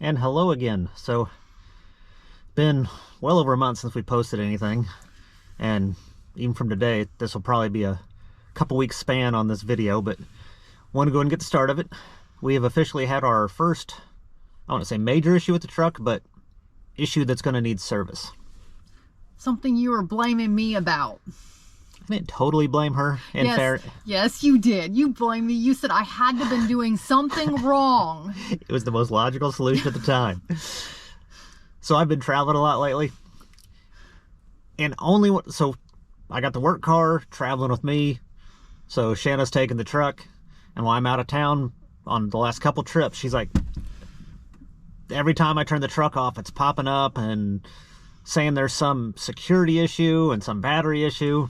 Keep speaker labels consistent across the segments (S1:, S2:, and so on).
S1: And hello again. So, been well over a month since we posted anything, and even from today, this will probably be a couple weeks span on this video, but want to go and get the start of it. We have officially had our first, I want to say major issue with the truck, but issue that's going to need service.
S2: Something you were blaming me about.
S1: I didn't totally blame her.
S2: Yes, you did. You blamed me. You said I had to have been doing something wrong.
S1: It was the most logical solution at the time. So I've been traveling a lot lately. And so I got the work car traveling with me. So Shanna's taking the truck. And while I'm out of town on the last couple trips, she's like, every time I turn the truck off, it's popping up and saying there's some security issue and some battery issue.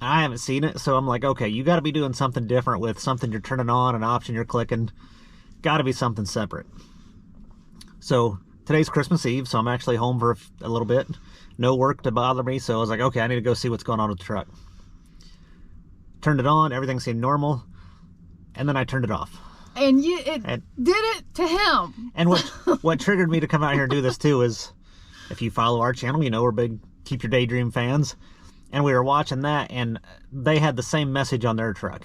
S1: I haven't seen it, so I'm like, okay, you got to be doing something different with something you're turning on, an option you're clicking. Got to be something separate. So today's Christmas Eve, so I'm actually home for a little bit. No work to bother me, so I was like, okay, I need to go see what's going on with the truck. Turned it on, everything seemed normal, and then I turned it off.
S2: And did it to him.
S1: And what triggered me to come out here and do this too is, if you follow our channel, you know we're big Keep Your Daydream fans. And we were watching that, and they had the same message on their truck.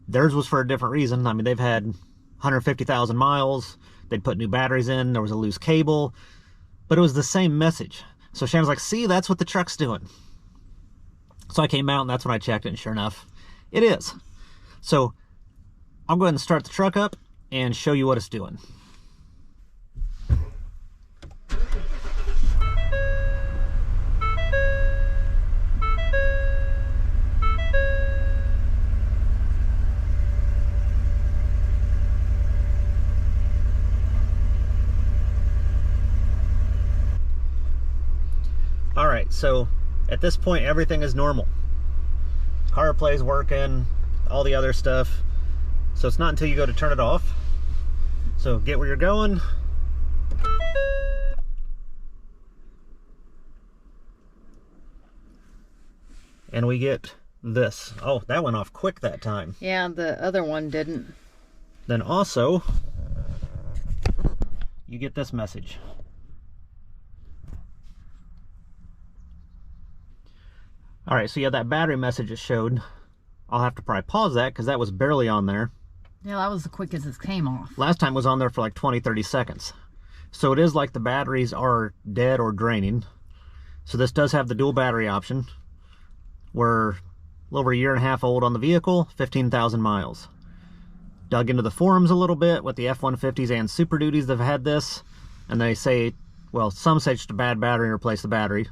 S1: Theirs was for a different reason. I mean, they've had 150,000 miles. They'd put new batteries in. There was a loose cable. But it was the same message. So Shanna's like, see, that's what the truck's doing. So I came out, and that's when I checked it, and sure enough, it is. So I'll go ahead and start the truck up and show you what it's doing. Alright, so at this point everything is normal. CarPlay's working, all the other stuff. So it's not until you go to turn it off. So get where you're going. And we get this. Oh, that went off quick that time.
S2: Yeah, the other one didn't.
S1: Then also, you get this message. Alright, so yeah, that battery message it showed. I'll have to probably pause that because that was barely on there.
S2: Yeah, that was the quickest it came off.
S1: Last time it was on there for like 20-30 seconds. So it is like the batteries are dead or draining. So this does have the dual battery option. We're a little over a year and a half old on the vehicle, 15,000 miles. Dug into the forums a little bit with the F-150s and SuperDuties that have had this. And they say, well, some say it's just a bad battery and replace the battery.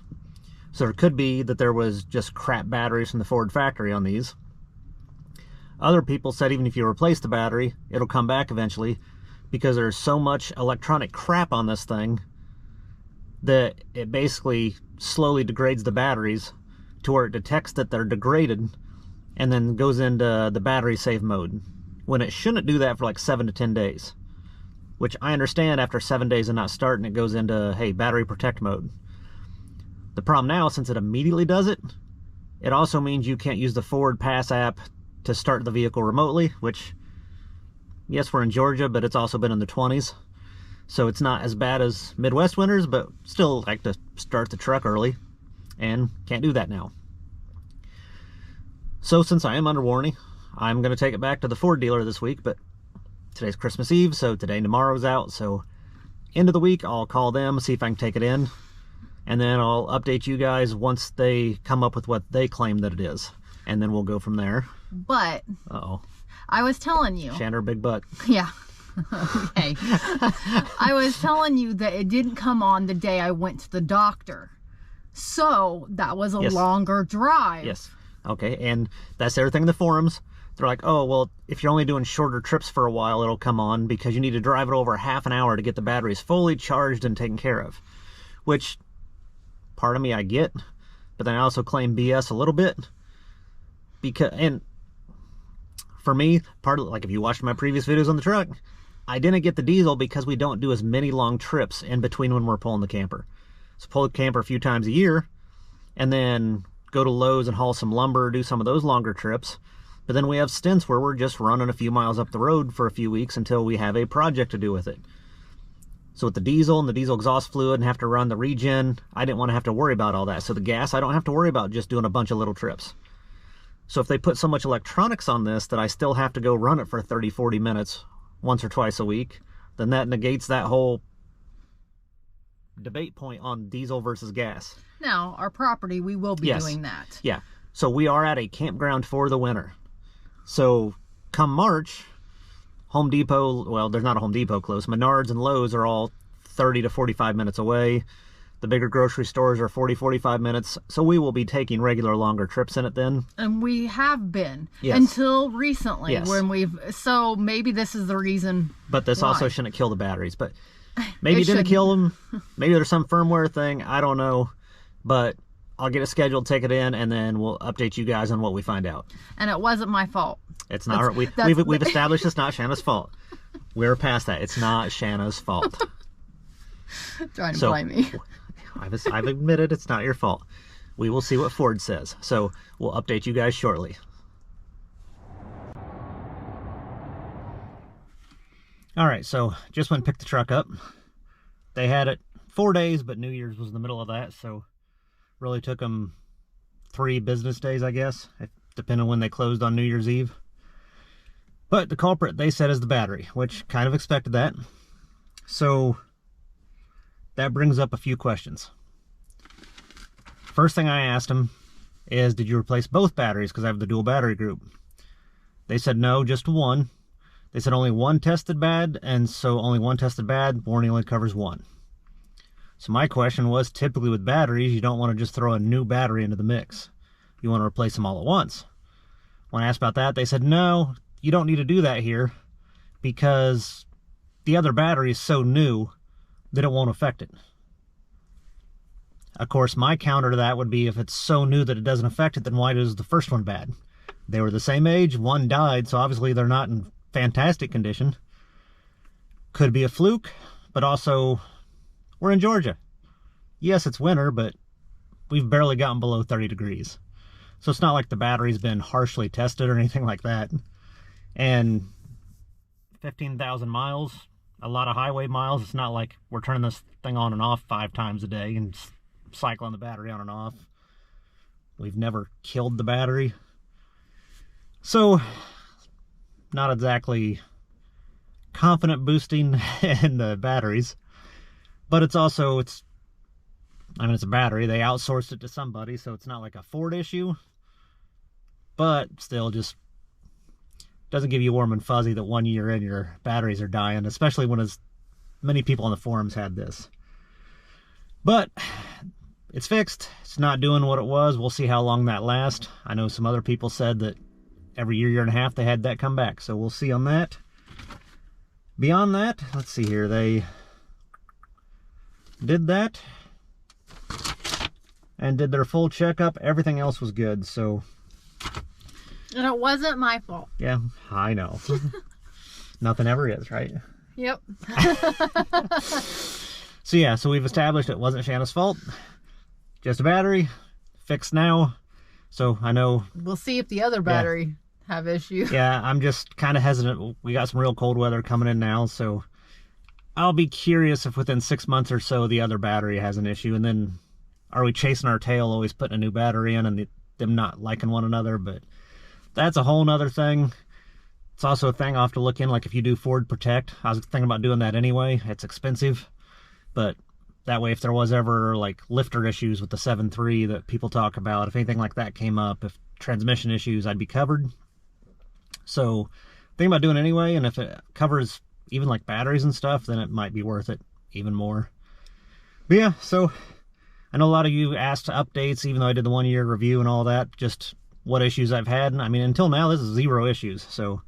S1: So it could be that there was just crap batteries from the Ford factory on these. Other people said even if you replace the battery, it'll come back eventually because there's so much electronic crap on this thing that it basically slowly degrades the batteries to where it detects that they're degraded and then goes into the battery save mode, when it shouldn't do that for like 7 to 10 days. Which I understand after 7 days of not starting, it goes into, hey, battery protect mode. The problem now, since it immediately does it, it also means you can't use the Ford Pass app to start the vehicle remotely, which, yes, we're in Georgia, but it's also been in the 20s. So it's not as bad as Midwest winters, but still like to start the truck early, and can't do that now. So since I am under warranty, I'm going to take it back to the Ford dealer this week, but today's Christmas Eve, so today and tomorrow's out, so end of the week, I'll call them, see if I can take it in. And then I'll update you guys once they come up with what they claim that it is. And then we'll go from there.
S2: But
S1: uh-oh,
S2: I was telling you.
S1: Shanna, big butt.
S2: Yeah. Okay. I was telling you that it didn't come on the day I went to the doctor. So that was a longer drive.
S1: Yes. Okay. And that's everything in the forums. They're like, oh, well, if you're only doing shorter trips for a while, it'll come on because you need to drive it over half an hour to get the batteries fully charged and taken care of. Which, part of me I get, but then I also claim BS a little bit. And for me, part of, like if you watched my previous videos on the truck, I didn't get the diesel because we don't do as many long trips in between when we're pulling the camper. So pull the camper a few times a year, and then go to Lowe's and haul some lumber, do some of those longer trips. But then we have stints where we're just running a few miles up the road for a few weeks until we have a project to do with it. So with the diesel and the diesel exhaust fluid and have to run the regen, I didn't want to have to worry about all that. So the gas, I don't have to worry about just doing a bunch of little trips. So if they put so much electronics on this that I still have to go run it for 30, 40 minutes once or twice a week, then that negates that whole debate point on diesel versus gas.
S2: Now, our property, we will be doing that.
S1: Yeah. So we are at a campground for the winter. So come March, Home Depot, well, there's not a Home Depot close. Menards and Lowe's are all 30 to 45 minutes away. The bigger grocery stores are 40, 45 minutes. So we will be taking regular longer trips in it then.
S2: And we have been
S1: Yes.
S2: until recently
S1: Yes.
S2: when so maybe this is the reason.
S1: But this
S2: why.
S1: also shouldn't kill the batteries. But maybe it didn't
S2: shouldn't.
S1: kill them. Maybe there's some firmware thing. I don't know. But I'll get it scheduled, take it in, and then we'll update you guys on what we find out.
S2: And it wasn't my fault.
S1: It's not. We've established it's not Shanna's fault. We're past that. It's not Shanna's fault.
S2: Trying to blame me.
S1: I've admitted it's not your fault. We will see what Ford says. So we'll update you guys shortly. All right, so just went and picked the truck up. They had it 4 days, but New Year's was in the middle of that, so really took them 3 business days, I guess, depending on when they closed on New Year's Eve. But the culprit, they said, is the battery, which kind of expected that. So that brings up a few questions. First thing I asked them is, did you replace both batteries? Because I have the dual battery group. They said no, just one. They said only one tested bad, and so only one tested bad, warranty only covers one. So my question was, typically with batteries, you don't want to just throw a new battery into the mix. You want to replace them all at once. When I asked about that, they said, no, you don't need to do that here because the other battery is so new that it won't affect it. Of course, my counter to that would be, if it's so new that it doesn't affect it, then why is the first one bad? They were the same age, one died, so obviously they're not in fantastic condition. Could be a fluke, but also we're in Georgia. Yes, it's winter, but we've barely gotten below 30 degrees. So it's not like the battery's been harshly tested or anything like that. And 15,000 miles, a lot of highway miles. It's not like we're turning this thing on and off 5 times a day and cycling the battery on and off. We've never killed the battery. So, not exactly confident boosting in the batteries. But it's also, it's a battery. They outsourced it to somebody, so it's not like a Ford issue. But still, just doesn't give you warm and fuzzy that 1 year in your batteries are dying, especially when as many people on the forums had this. But it's fixed. It's not doing what it was. We'll see how long that lasts. I know some other people said that every year and a half they had that come back, so we'll see on that. Beyond that, let's see here. They did that and did their full checkup. Everything else was good, so.
S2: And it wasn't my fault.
S1: Yeah, I know. Nothing ever is, right?
S2: Yep.
S1: So yeah, so we've established it wasn't Shanna's fault. Just a battery. Fixed now. So I know.
S2: We'll see if the other battery have issue.
S1: Yeah, I'm just kind of hesitant. We got some real cold weather coming in now, so I'll be curious if within 6 months or so the other battery has an issue, and then are we chasing our tail always putting a new battery in and them not liking one another? But that's a whole nother thing. It's also a thing I'll have to look in, like if you do Ford Protect. I was thinking about doing that anyway. It's expensive, but that way if there was ever like lifter issues with the 7.3 that people talk about, if anything like that came up, if transmission issues, I'd be covered. So thinking about doing it anyway, and if it covers even like batteries and stuff, then it might be worth it even more. But yeah, so I know a lot of you asked updates, even though I did the 1 year review and all that, just what issues I've had. I mean, until now, this is 0 issues. So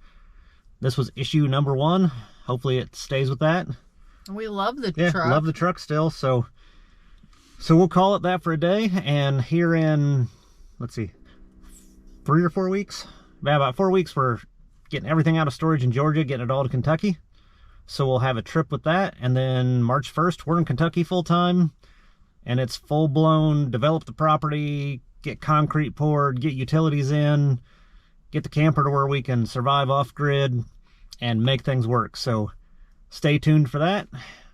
S1: this was issue number 1. Hopefully it stays with that.
S2: We love the
S1: truck. Yeah, love the truck still. So we'll call it that for a day. And here in, let's see, 3 or 4 weeks, about 4 weeks, we're getting everything out of storage in Georgia, getting it all to Kentucky. So we'll have a trip with that. And then March 1st, we're in Kentucky full time. And it's full-blown, develop the property, get concrete poured, get utilities in, get the camper to where we can survive off-grid and make things work. So stay tuned for that.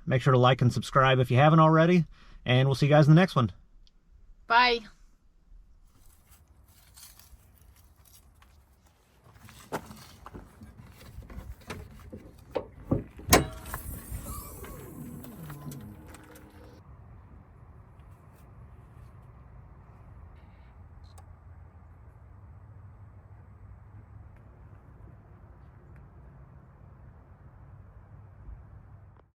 S1: Make sure to like and subscribe if you haven't already. And we'll see you guys in the next one.
S2: Bye.